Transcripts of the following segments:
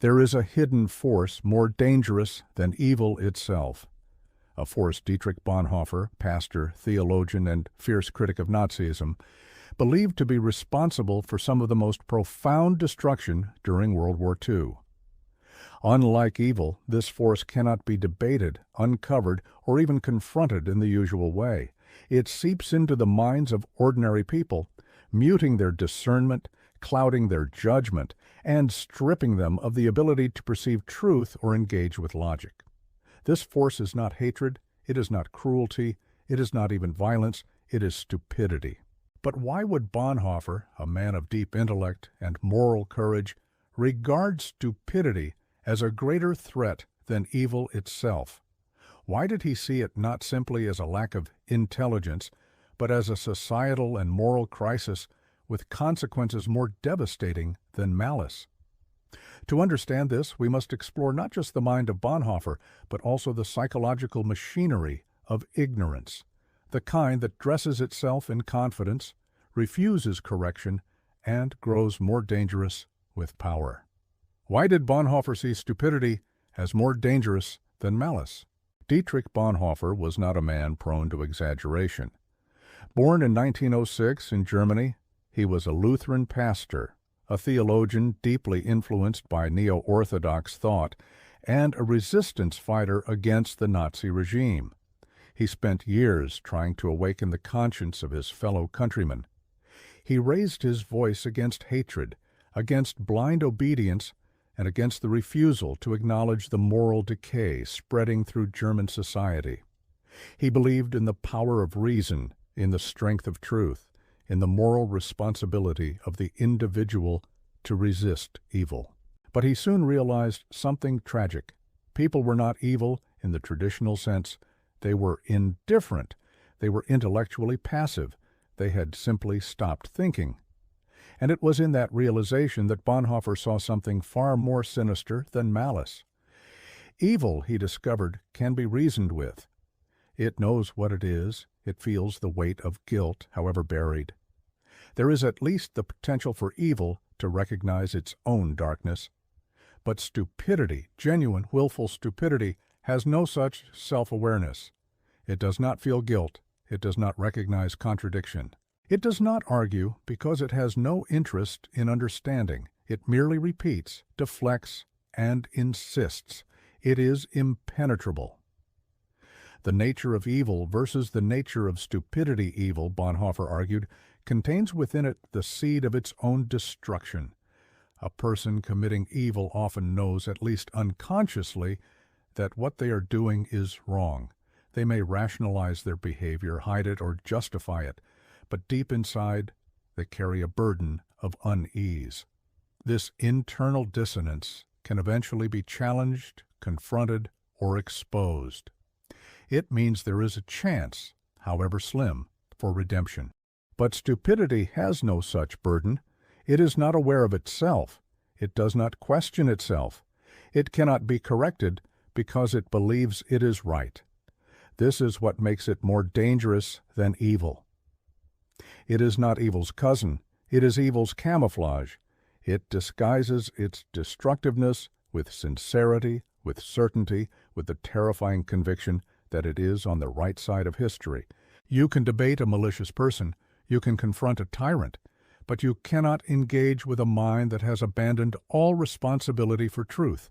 There is a hidden force more dangerous than evil itself, a force Dietrich Bonhoeffer, pastor, theologian, and fierce critic of Nazism, believed to be responsible for some of the most profound destruction during World War II. Unlike evil, this force cannot be debated, uncovered, or even confronted in the usual way. It seeps into the minds of ordinary people, muting their discernment, clouding their judgment, and stripping them of the ability to perceive truth or engage with logic. This force is not hatred, it is not cruelty, it is not even violence, it is stupidity. But why would Bonhoeffer, a man of deep intellect and moral courage, regard stupidity as a greater threat than evil itself? Why did he see it not simply as a lack of intelligence, but as a societal and moral crisis with consequences more devastating than malice? To understand this, we must explore not just the mind of Bonhoeffer, but also the psychological machinery of ignorance, the kind that dresses itself in confidence, refuses correction, and grows more dangerous with power. Why did Bonhoeffer see stupidity as more dangerous than malice? Dietrich Bonhoeffer was not a man prone to exaggeration. Born in 1906 in Germany, he was a Lutheran pastor, a theologian deeply influenced by neo-Orthodox thought, and a resistance fighter against the Nazi regime. He spent years trying to awaken the conscience of his fellow countrymen. He raised his voice against hatred, against blind obedience, and against the refusal to acknowledge the moral decay spreading through German society. He believed in the power of reason, in the strength of truth, in the moral responsibility of the individual to resist evil. But he soon realized something tragic. People were not evil in the traditional sense. They were indifferent. They were intellectually passive. They had simply stopped thinking. And it was in that realization that Bonhoeffer saw something far more sinister than malice. Evil, he discovered, can be reasoned with. It knows what it is. It feels the weight of guilt, however buried. There is at least the potential for evil to recognize its own darkness. But stupidity, genuine, willful stupidity, has no such self-awareness. It does not feel guilt. It does not recognize contradiction. It does not argue because it has no interest in understanding. It merely repeats, deflects, and insists. It is impenetrable. The nature of evil versus the nature of stupidity evil, Bonhoeffer argued, contains within it the seed of its own destruction. A person committing evil often knows, at least unconsciously, that what they are doing is wrong. They may rationalize their behavior, hide it, or justify it, but deep inside, they carry a burden of unease. This internal dissonance can eventually be challenged, confronted, or exposed. It means there is a chance, however slim, for redemption. But stupidity has no such burden. It is not aware of itself. It does not question itself. It cannot be corrected because it believes it is right. This is what makes it more dangerous than evil. It is not evil's cousin. It is evil's camouflage. It disguises its destructiveness with sincerity, with certainty, with the terrifying conviction that it is on the right side of history. You can debate a malicious person. You can confront a tyrant. But you cannot engage with a mind that has abandoned all responsibility for truth.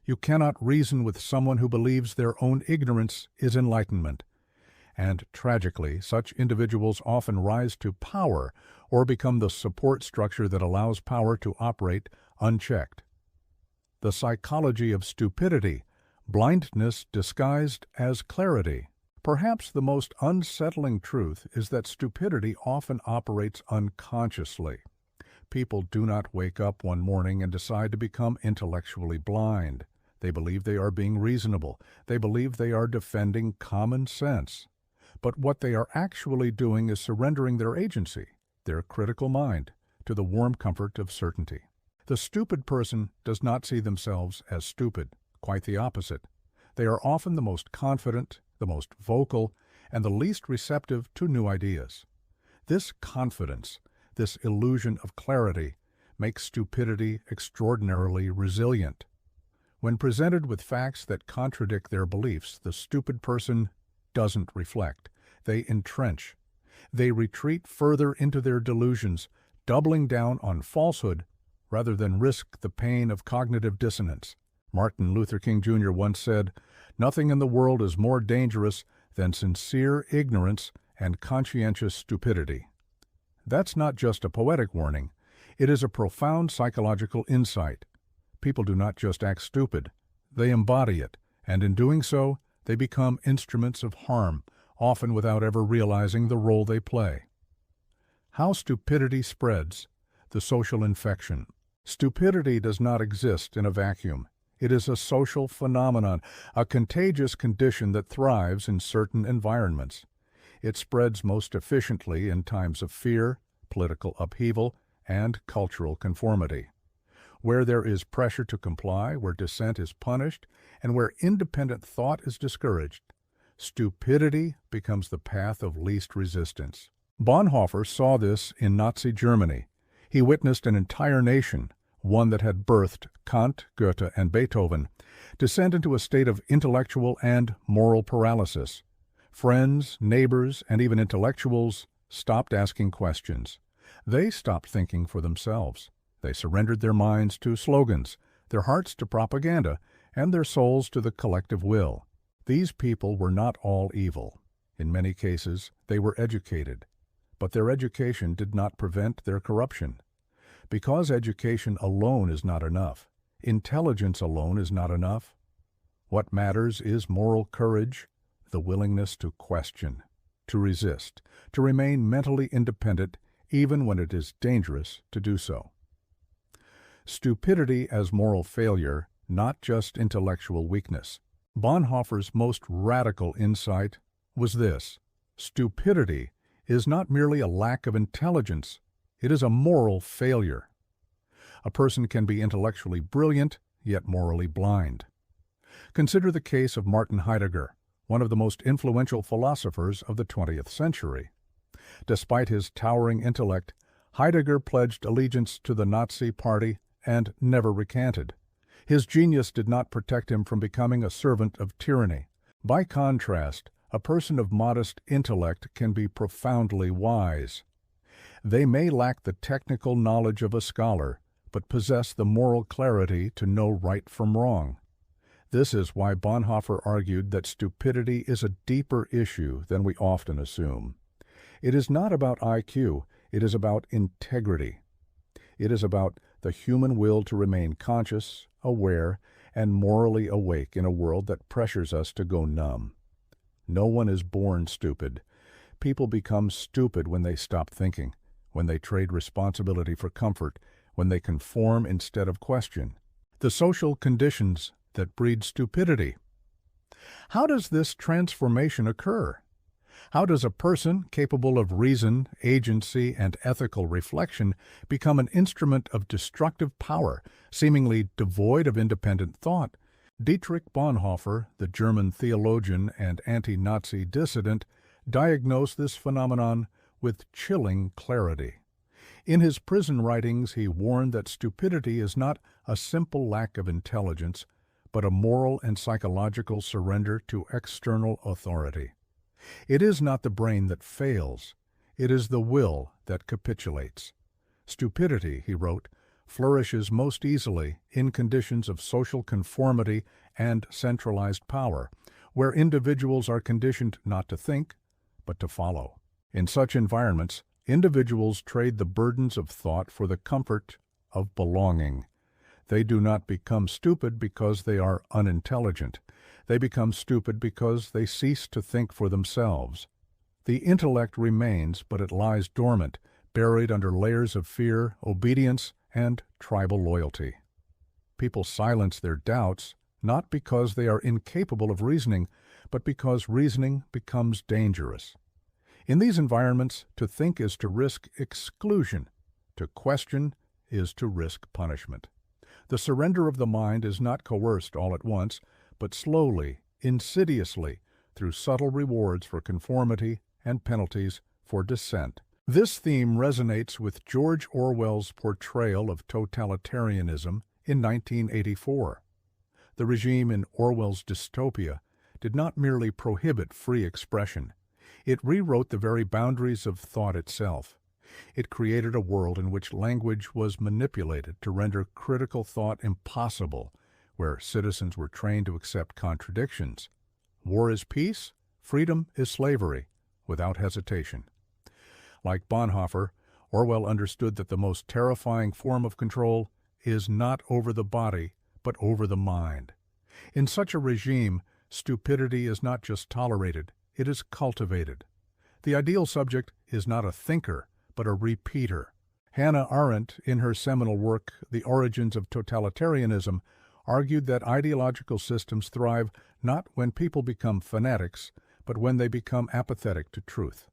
You cannot reason with someone who believes their own ignorance is enlightenment. And tragically, such individuals often rise to power or become the support structure that allows power to operate unchecked. The psychology of stupidity, blindness disguised as clarity. Perhaps the most unsettling truth is that stupidity often operates unconsciously. People do not wake up one morning and decide to become intellectually blind. They believe they are being reasonable. They believe they are defending common sense. But what they are actually doing is surrendering their agency, their critical mind, to the warm comfort of certainty. The stupid person does not see themselves as stupid, quite the opposite. They are often the most confident, the most vocal, and the least receptive to new ideas. This confidence, this illusion of clarity, makes stupidity extraordinarily resilient. When presented with facts that contradict their beliefs, the stupid person doesn't reflect. They entrench. They retreat further into their delusions, doubling down on falsehood rather than risk the pain of cognitive dissonance. Martin Luther King Jr. once said, "Nothing in the world is more dangerous than sincere ignorance and conscientious stupidity." That's not just a poetic warning. It is a profound psychological insight. People do not just act stupid. They embody it, and in doing so, they become instruments of harm, often without ever realizing the role they play. How stupidity spreads, the social infection. Stupidity does not exist in a vacuum. It is a social phenomenon, a contagious condition that thrives in certain environments. It spreads most efficiently in times of fear, political upheaval, and cultural conformity. Where there is pressure to comply, where dissent is punished, and where independent thought is discouraged, stupidity becomes the path of least resistance. Bonhoeffer saw this in Nazi Germany. He witnessed an entire nation, one that had birthed Kant, Goethe, and Beethoven, descend into a state of intellectual and moral paralysis. Friends, neighbors, and even intellectuals stopped asking questions. They stopped thinking for themselves. They surrendered their minds to slogans, their hearts to propaganda, and their souls to the collective will. These people were not all evil. In many cases, they were educated. But their education did not prevent their corruption. Because education alone is not enough, intelligence alone is not enough. What matters is moral courage, the willingness to question, to resist, to remain mentally independent even when it is dangerous to do so. Stupidity as moral failure, not just intellectual weakness. Bonhoeffer's most radical insight was this: stupidity is not merely a lack of intelligence, it is a moral failure. A person can be intellectually brilliant, yet morally blind. Consider the case of Martin Heidegger, one of the most influential philosophers of the 20th century. Despite his towering intellect, Heidegger pledged allegiance to the Nazi Party and never recanted. His genius did not protect him from becoming a servant of tyranny. By contrast, a person of modest intellect can be profoundly wise. They may lack the technical knowledge of a scholar, but possess the moral clarity to know right from wrong. This is why Bonhoeffer argued that stupidity is a deeper issue than we often assume. It is not about IQ, it is about integrity. It is about the human will to remain conscious, aware, and morally awake in a world that pressures us to go numb. No one is born stupid. People become stupid when they stop thinking, when they trade responsibility for comfort, when they conform instead of question. The social conditions that breed stupidity. How does this transformation occur? How does a person capable of reason, agency, and ethical reflection become an instrument of destructive power, seemingly devoid of independent thought? Dietrich Bonhoeffer, the German theologian and anti-Nazi dissident, diagnosed this phenomenon with chilling clarity. In his prison writings, he warned that stupidity is not a simple lack of intelligence, but a moral and psychological surrender to external authority. It is not the brain that fails, it is the will that capitulates. Stupidity, he wrote, flourishes most easily in conditions of social conformity and centralized power, where individuals are conditioned not to think, but to follow. In such environments, individuals trade the burdens of thought for the comfort of belonging. They do not become stupid because they are unintelligent. They become stupid because they cease to think for themselves. The intellect remains, but it lies dormant, buried under layers of fear, obedience, and tribal loyalty. People silence their doubts, not because they are incapable of reasoning, but because reasoning becomes dangerous. In these environments, to think is to risk exclusion. To question is to risk punishment. The surrender of the mind is not coerced all at once, but slowly, insidiously, through subtle rewards for conformity and penalties for dissent. This theme resonates with George Orwell's portrayal of totalitarianism in 1984. The regime in Orwell's dystopia did not merely prohibit free expression. It rewrote the very boundaries of thought itself. It created a world in which language was manipulated to render critical thought impossible, where citizens were trained to accept contradictions. War is peace, freedom is slavery, without hesitation. Like Bonhoeffer, Orwell understood that the most terrifying form of control is not over the body, but over the mind. In such a regime, stupidity is not just tolerated, it is cultivated. The ideal subject is not a thinker, but a repeater. Hannah Arendt, in her seminal work, The Origins of Totalitarianism, argued that ideological systems thrive not when people become fanatics, but when they become apathetic to truth.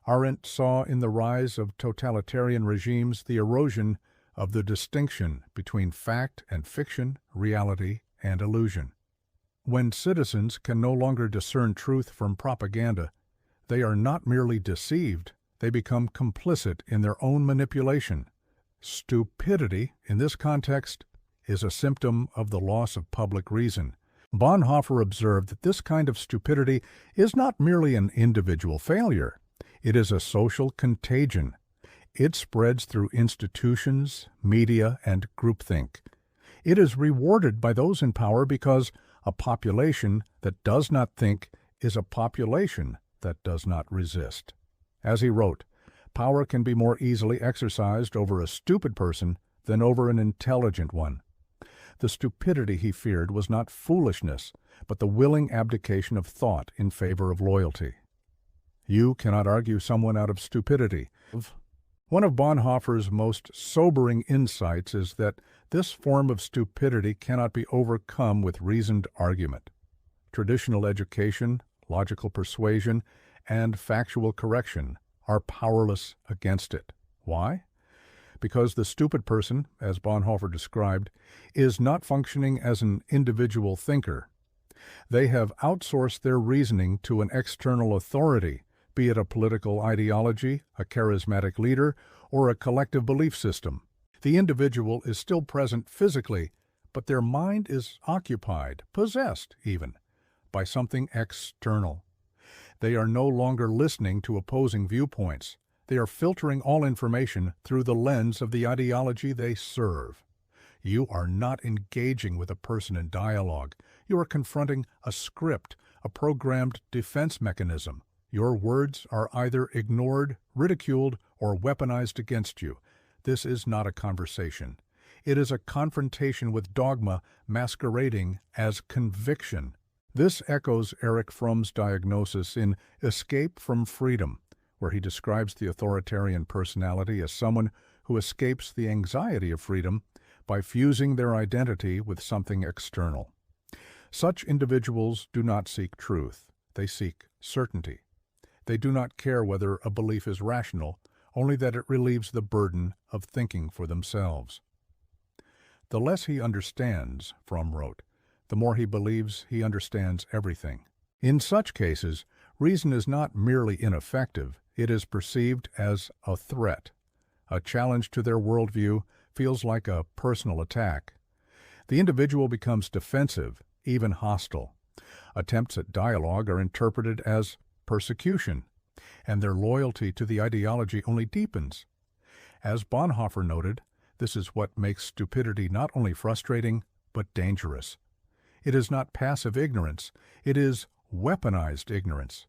Arendt saw in the rise of totalitarian regimes the erosion of the distinction between fact and fiction, reality and illusion. When citizens can no longer discern truth from propaganda, they are not merely deceived, they become complicit in their own manipulation. Stupidity, in this context, is a symptom of the loss of public reason. Bonhoeffer observed that this kind of stupidity is not merely an individual failure. It is a social contagion. It spreads through institutions, media, and groupthink. It is rewarded by those in power because a population that does not think is a population that does not resist. As he wrote, power can be more easily exercised over a stupid person than over an intelligent one. The stupidity he feared was not foolishness, but the willing abdication of thought in favor of loyalty. You cannot argue someone out of stupidity. One of Bonhoeffer's most sobering insights is that this form of stupidity cannot be overcome with reasoned argument. Traditional education, logical persuasion, and factual correction are powerless against it. Why? Because the stupid person, as Bonhoeffer described, is not functioning as an individual thinker. They have outsourced their reasoning to an external authority, be it a political ideology, a charismatic leader, or a collective belief system. The individual is still present physically, but their mind is occupied, possessed even, by something external. They are no longer listening to opposing viewpoints. They are filtering all information through the lens of the ideology they serve. You are not engaging with a person in dialogue. You are confronting a script, a programmed defense mechanism. Your words are either ignored, ridiculed, or weaponized against you. This is not a conversation. It is a confrontation with dogma masquerading as conviction. This echoes Erich Fromm's diagnosis in Escape from Freedom, where he describes the authoritarian personality as someone who escapes the anxiety of freedom by fusing their identity with something external. Such individuals do not seek truth. They seek certainty. They do not care whether a belief is rational, only that it relieves the burden of thinking for themselves. The less he understands, Fromm wrote, the more he believes he understands everything. In such cases, reason is not merely ineffective, it is perceived as a threat. A challenge to their worldview feels like a personal attack. The individual becomes defensive, even hostile. Attempts at dialogue are interpreted as persecution, and their loyalty to the ideology only deepens. As Bonhoeffer noted, this is what makes stupidity not only frustrating, but dangerous. It is not passive ignorance, it is weaponized ignorance.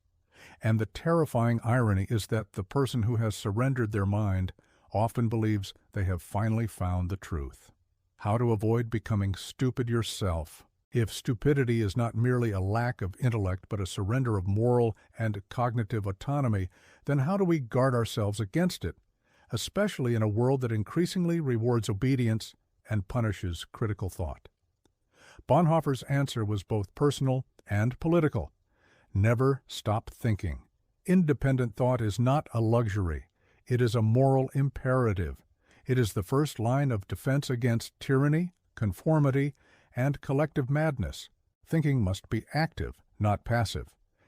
And the terrifying irony is that the person who has surrendered their mind often believes they have finally found the truth. How to avoid becoming stupid yourself. If stupidity is not merely a lack of intellect but a surrender of moral and cognitive autonomy, then how do we guard ourselves against it, especially in a world that increasingly rewards obedience and punishes critical thought? Bonhoeffer's answer was both personal and political. Never stop thinking. Independent thought is not a luxury. It is a moral imperative. It is the first line of defense against tyranny, conformity, and collective madness. Thinking must be active, not passive.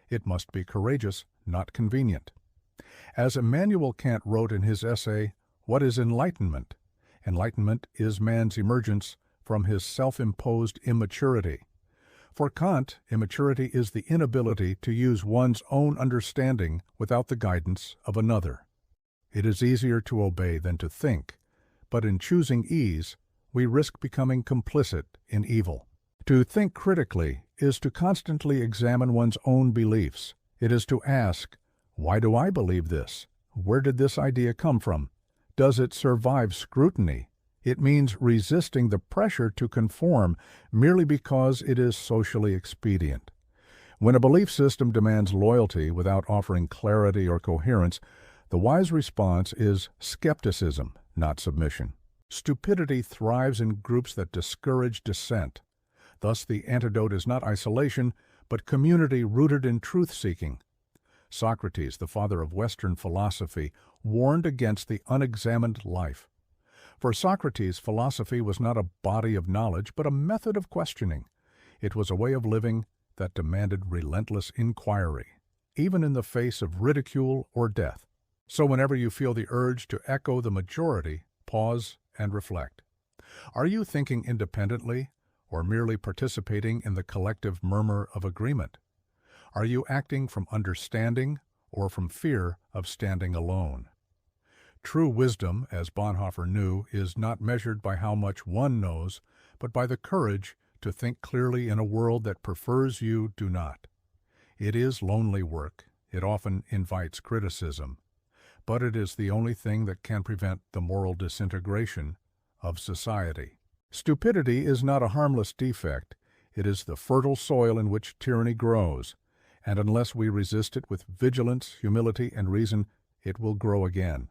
It must be courageous, not convenient. As Immanuel Kant wrote in his essay, "What is Enlightenment?" Enlightenment is man's emergence from his self-imposed immaturity. For Kant, immaturity is the inability to use one's own understanding without the guidance of another. It is easier to obey than to think, but in choosing ease, we risk becoming complicit in evil. To think critically is to constantly examine one's own beliefs. It is to ask, why do I believe this? Where did this idea come from? Does it survive scrutiny? It means resisting the pressure to conform merely because it is socially expedient. When a belief system demands loyalty without offering clarity or coherence, the wise response is skepticism, not submission. Stupidity thrives in groups that discourage dissent. Thus, the antidote is not isolation, but community rooted in truth-seeking. Socrates, the father of Western philosophy, warned against the unexamined life. For Socrates, philosophy was not a body of knowledge, but a method of questioning. It was a way of living that demanded relentless inquiry, even in the face of ridicule or death. So whenever you feel the urge to echo the majority, pause and reflect. Are you thinking independently or merely participating in the collective murmur of agreement? Are you acting from understanding or from fear of standing alone? True wisdom, as Bonhoeffer knew, is not measured by how much one knows, but by the courage to think clearly in a world that prefers you do not. It is lonely work. It often invites criticism. But it is the only thing that can prevent the moral disintegration of society. Stupidity is not a harmless defect. It is the fertile soil in which tyranny grows, and unless we resist it with vigilance, humility, and reason, it will grow again.